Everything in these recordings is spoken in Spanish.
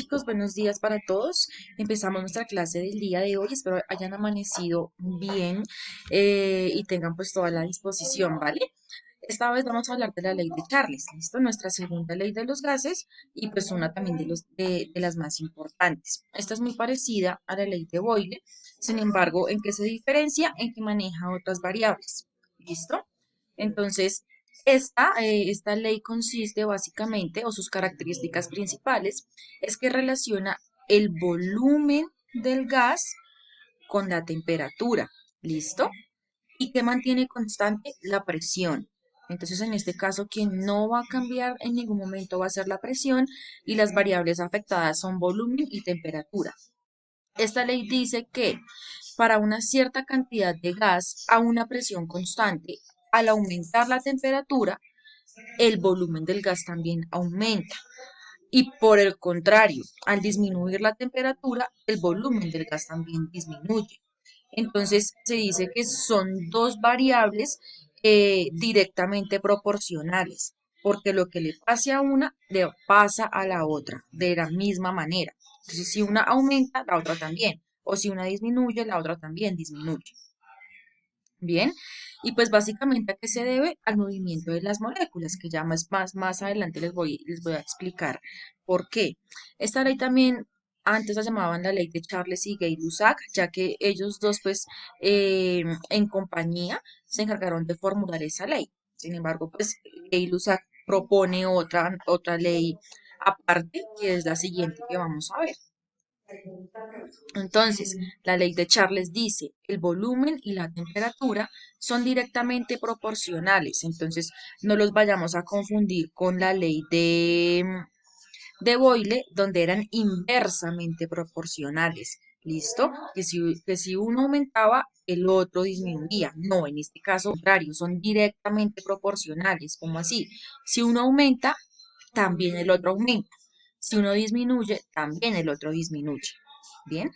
chicos, buenos días para todos. Empezamos nuestra clase del día de hoy. Espero hayan amanecido bien y tengan pues toda la disposición, ¿vale? Esta vez vamos a hablar de la ley de Charles, ¿listo? Nuestra segunda ley de los gases y pues una también de las más importantes. Esta es muy parecida a la ley de Boyle, sin embargo, ¿en qué se diferencia? En que maneja otras variables, ¿listo? Entonces, esta ley consiste básicamente, o sus características principales, es que relaciona el volumen del gas con la temperatura, ¿listo? Y que mantiene constante la presión. Entonces, en este caso, quien no va a cambiar en ningún momento va a ser la presión y las variables afectadas son volumen y temperatura. Esta ley dice que para una cierta cantidad de gas a una presión constante, al aumentar la temperatura, el volumen del gas también aumenta. Y por el contrario, al disminuir la temperatura, el volumen del gas también disminuye. Entonces se dice que son dos variables directamente proporcionales, porque lo que le pase a una le pasa a la otra de la misma manera. Entonces si una aumenta, la otra también. O si una disminuye, la otra también disminuye. Bien, y pues básicamente a qué se debe al movimiento de las moléculas, que ya más adelante les voy a explicar por qué. Esta ley también antes la llamaban la ley de Charles y Gay-Lussac, ya que ellos dos pues en compañía se encargaron de formular esa ley. Sin embargo, pues Gay-Lussac propone otra ley aparte, que es la siguiente que vamos a ver. Entonces, la ley de Charles dice, el volumen y la temperatura son directamente proporcionales. Entonces, no los vayamos a confundir con la ley de Boyle, donde eran inversamente proporcionales. ¿Listo? Que si uno aumentaba, el otro disminuía. No, en este caso, al contrario, son directamente proporcionales. ¿Cómo así? Si uno aumenta, también el otro aumenta. Si uno disminuye, también el otro disminuye. Bien.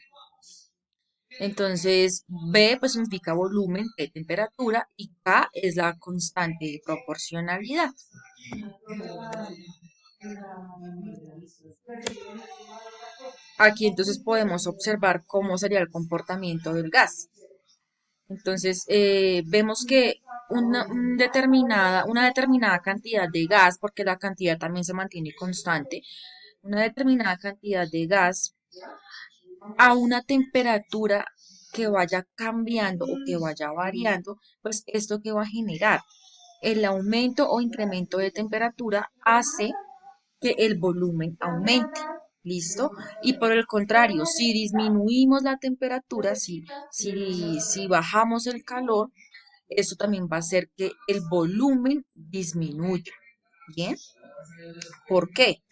Entonces, B pues significa volumen, T temperatura y K es la constante de proporcionalidad. Aquí entonces podemos observar cómo sería el comportamiento del gas. Entonces, vemos que una determinada cantidad de gas, porque la cantidad también se mantiene constante, una determinada cantidad de gas a una temperatura que vaya cambiando o que vaya variando, pues esto que va a generar el aumento o incremento de temperatura hace que el volumen aumente. ¿Listo? Y por el contrario, si disminuimos la temperatura, si bajamos el calor, eso también va a hacer que el volumen disminuya. ¿Bien? ¿Por qué?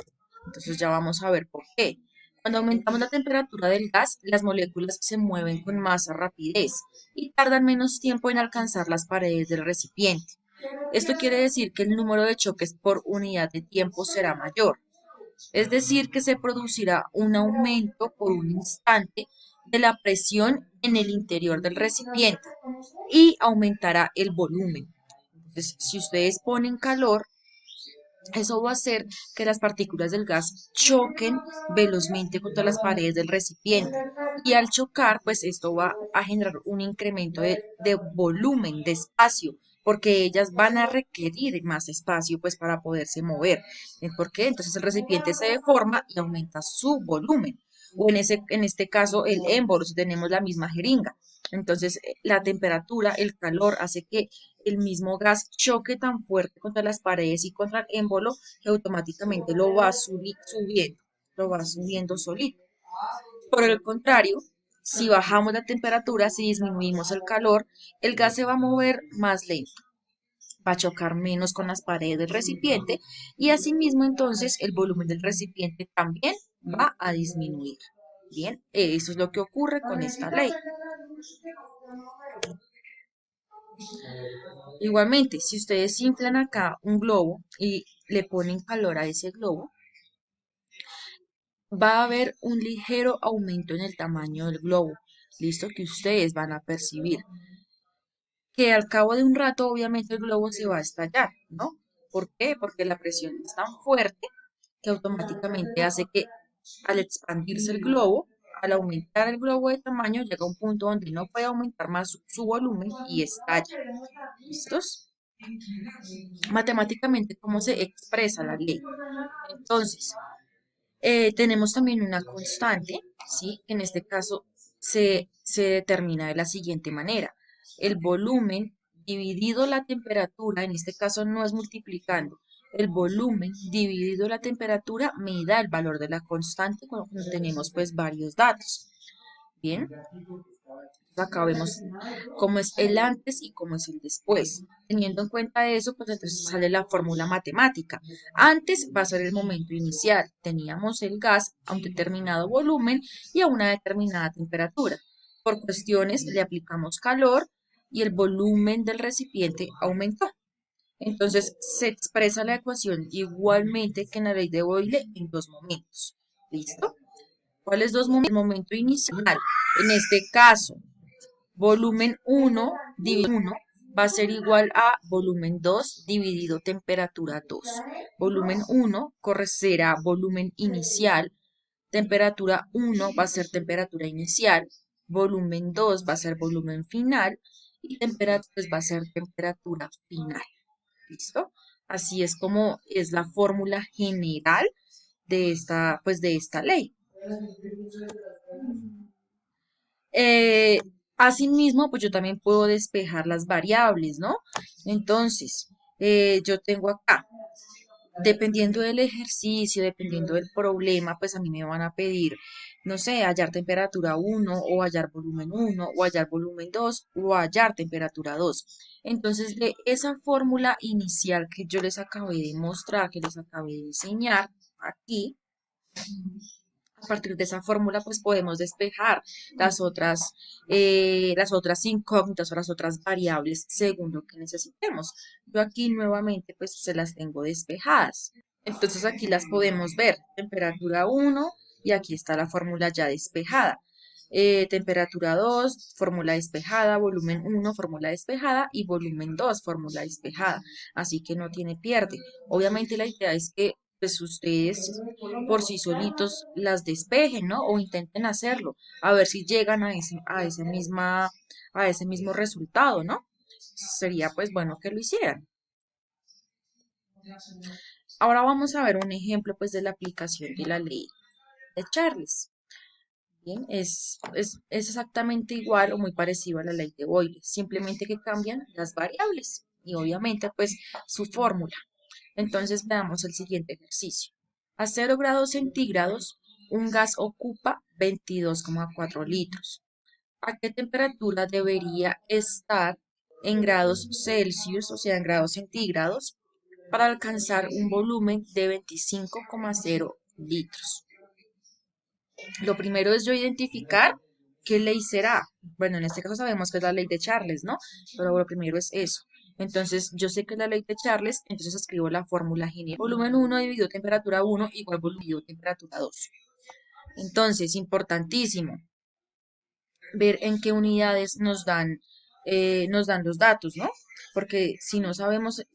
Entonces ya vamos a ver por qué. Cuando aumentamos la temperatura del gas, las moléculas se mueven con más rapidez y tardan menos tiempo en alcanzar las paredes del recipiente. Esto quiere decir que el número de choques por unidad de tiempo será mayor. Es decir, que se producirá un aumento por un instante de la presión en el interior del recipiente y aumentará el volumen. Entonces, si ustedes ponen calor, eso va a hacer que las partículas del gas choquen velozmente contra las paredes del recipiente y al chocar, pues esto va a generar un incremento de volumen, de espacio, porque ellas van a requerir más espacio pues para poderse mover. ¿Por qué? Entonces el recipiente se deforma y aumenta su volumen. O en este caso el émbolo, si tenemos la misma jeringa. Entonces la temperatura, el calor hace que el mismo gas choque tan fuerte contra las paredes y contra el émbolo que automáticamente lo va subiendo solito. Por el contrario, si bajamos la temperatura, si disminuimos el calor, el gas se va a mover más lento, va a chocar menos con las paredes del recipiente y asimismo entonces el volumen del recipiente también va a disminuir. Bien, eso es lo que ocurre con esta ley. Igualmente, si ustedes inflan acá un globo y le ponen calor a ese globo, va a haber un ligero aumento en el tamaño del globo, listo, que ustedes van a percibir. Que al cabo de un rato, obviamente, el globo se va a estallar, ¿no? ¿Por qué? Porque la presión es tan fuerte que automáticamente hace que al expandirse el globo, al aumentar el globo de tamaño, llega a un punto donde no puede aumentar más su volumen y estalla. ¿Listos? Matemáticamente, ¿cómo se expresa la ley? Entonces, tenemos también una constante, ¿sí? Que en este caso se determina de la siguiente manera. El volumen dividido la temperatura, en este caso no es multiplicando, el volumen dividido la temperatura me da el valor de la constante cuando tenemos pues varios datos. Bien, acá vemos cómo es el antes y cómo es el después. Teniendo en cuenta eso, pues entonces sale la fórmula matemática. Antes va a ser el momento inicial. Teníamos el gas a un determinado volumen y a una determinada temperatura. Por cuestiones le aplicamos calor y el volumen del recipiente aumentó. Entonces se expresa la ecuación igualmente que en la ley de Boyle en dos momentos. ¿Listo? ¿Cuáles dos momentos? El momento inicial. En este caso, volumen 1 dividido 1 va a ser igual a volumen 2 dividido temperatura 2. Volumen 1 será volumen inicial, temperatura 1 va a ser temperatura inicial, volumen 2 va a ser volumen final y temperatura 3 va a ser temperatura final. ¿Listo? Así es como es la fórmula general de esta ley. Eh, Asimismo, pues yo también puedo despejar las variables, ¿no? Entonces, yo tengo acá, dependiendo del ejercicio, dependiendo del problema, pues a mí me van a pedir, no sé, hallar temperatura 1 o hallar volumen 1 o hallar volumen 2 o hallar temperatura 2. Entonces, de esa fórmula inicial que yo les acabé de mostrar, que les acabé de enseñar aquí, a partir de esa fórmula, pues podemos despejar las otras incógnitas o las otras variables según lo que necesitemos. Yo aquí nuevamente, pues se las tengo despejadas. Entonces aquí las podemos ver, temperatura 1 y aquí está la fórmula ya despejada. Temperatura 2 fórmula despejada, volumen 1, fórmula despejada y volumen 2, fórmula despejada. Así que no tiene pierde. Obviamente la idea es que pues ustedes por sí solitos las despejen, ¿no? O intenten hacerlo, a ver si llegan a ese mismo resultado, ¿no? Sería pues bueno que lo hicieran. Ahora vamos a ver un ejemplo pues de la aplicación de la ley de Charles. Bien, es exactamente igual o muy parecido a la ley de Boyle, simplemente que cambian las variables y obviamente pues su fórmula. Entonces veamos el siguiente ejercicio. A 0 grados centígrados, un gas ocupa 22,4 litros. ¿A qué temperatura debería estar en grados Celsius, o sea, en grados centígrados, para alcanzar un volumen de 25,0 litros? Lo primero es yo identificar qué ley será. Bueno, en este caso sabemos que es la ley de Charles, ¿no? Pero lo primero es eso. Entonces, yo sé que es la ley de Charles, entonces escribo la fórmula general. Volumen 1 dividido temperatura 1 igual volumen dividido temperatura 2. Entonces, importantísimo ver en qué unidades nos dan los datos, ¿no? Porque si no sabemos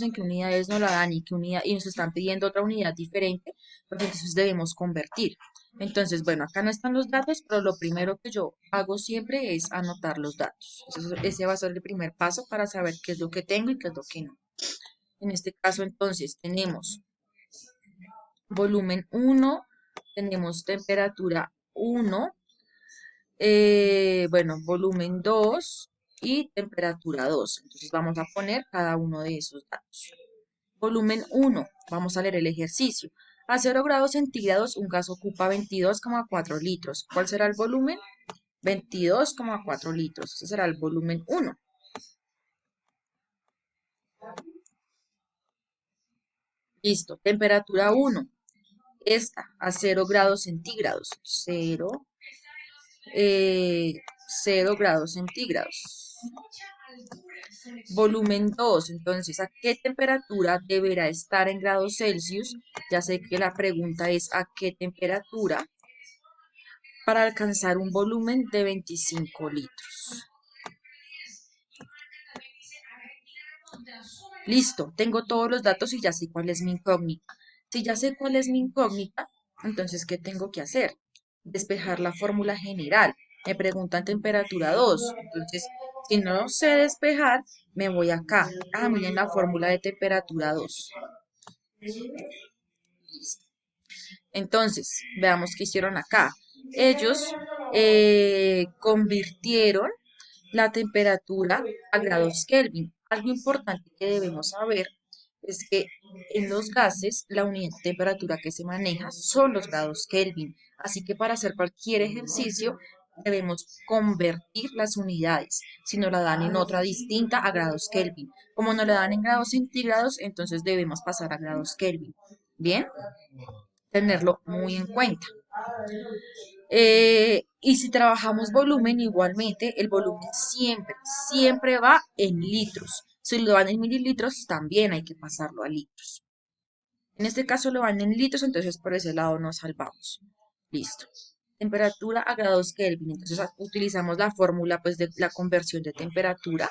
en qué unidades nos la dan y qué unidad, y nos están pidiendo otra unidad diferente, pues entonces debemos convertir. Entonces, bueno, acá no están los datos, pero lo primero que yo hago siempre es anotar los datos. Ese va a ser el primer paso para saber qué es lo que tengo y qué es lo que no. En este caso, entonces, tenemos volumen 1, tenemos temperatura 1, bueno, volumen 2 y temperatura 2. Entonces vamos a poner cada uno de esos datos. Volumen 1, vamos a leer el ejercicio. A 0 grados centígrados, un gas ocupa 22,4 litros. ¿Cuál será el volumen? 22,4 litros. Ese será el volumen 1. Listo. Temperatura 1. Esta a 0 grados centígrados. 0 grados centígrados. Volumen 2, entonces, ¿a qué temperatura deberá estar en grados Celsius? Ya sé que la pregunta es ¿a qué temperatura? Para alcanzar un volumen de 25 litros. Listo, tengo todos los datos y ya sé cuál es mi incógnita. Si ya sé cuál es mi incógnita, Entonces, ¿qué tengo que hacer? Despejar la fórmula general. Me preguntan temperatura 2. Entonces, si no sé despejar, me voy acá. Ah, miren la fórmula de temperatura 2. Listo. Entonces, veamos qué hicieron acá. Ellos convirtieron la temperatura a grados Kelvin. Algo importante que debemos saber es que en los gases la unidad de temperatura que se maneja son los grados Kelvin. Así que para hacer cualquier ejercicio debemos convertir las unidades. Si nos la dan en otra distinta a grados Kelvin. Como nos la dan en grados centígrados, entonces debemos pasar a grados Kelvin. Bien, tenerlo muy en cuenta. Y si trabajamos volumen, igualmente, el volumen siempre va en litros. Si lo dan en mililitros, también hay que pasarlo a litros. En este caso lo van en litros, entonces por ese lado nos salvamos. Listo. Temperatura a grados Kelvin. Entonces utilizamos la fórmula pues, de la conversión de temperatura.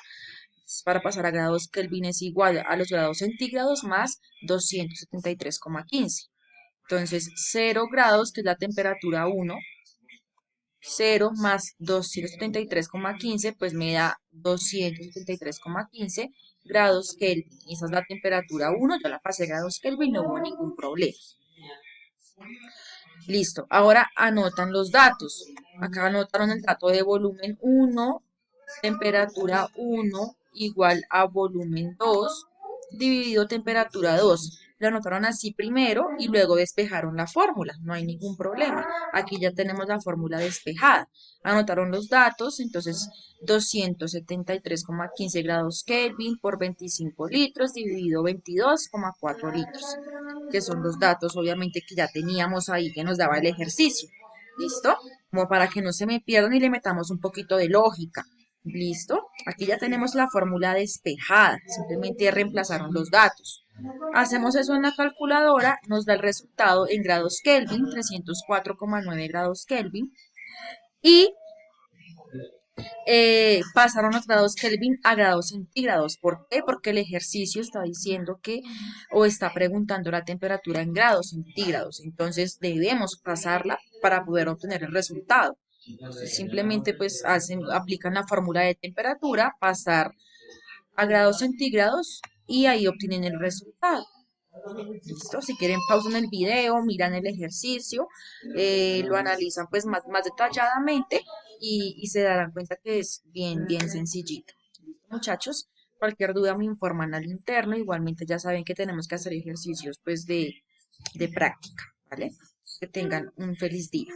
Para pasar a grados Kelvin es igual a los grados centígrados más 273,15. Entonces 0 grados, que es la temperatura 1, 0 más 273,15, pues me da 273,15 grados Kelvin. Y esa es la temperatura 1, yo la pasé a grados Kelvin, no hubo ningún problema. Listo, ahora anotan los datos. Acá anotaron el dato de volumen 1, temperatura 1 igual a volumen 2 dividido temperatura 2. Lo anotaron así primero y luego despejaron la fórmula. No hay ningún problema. Aquí ya tenemos la fórmula despejada. Anotaron los datos, entonces 273,15 grados Kelvin por 25 litros dividido 22,4 litros, que son los datos obviamente que ya teníamos ahí que nos daba el ejercicio. ¿Listo? Como para que no se me pierdan y le metamos un poquito de lógica. ¿Listo? Aquí ya tenemos la fórmula despejada. Simplemente reemplazaron los datos. Hacemos eso en la calculadora, nos da el resultado en grados Kelvin, 304,9 grados Kelvin. Y pasaron los grados Kelvin a grados centígrados. ¿Por qué? Porque el ejercicio está diciendo que, o está preguntando la temperatura en grados centígrados. Entonces debemos pasarla para poder obtener el resultado. Entonces, simplemente pues aplican la fórmula de temperatura, pasar a grados centígrados y ahí obtienen el resultado. ¿Listo? Si quieren pausan el video, miran el ejercicio, lo analizan pues más detalladamente y se darán cuenta que es bien sencillito. ¿Listo, muchachos? Cualquier duda me informan al interno. Igualmente ya saben que tenemos que hacer ejercicios pues de práctica, ¿vale? Que tengan un feliz día.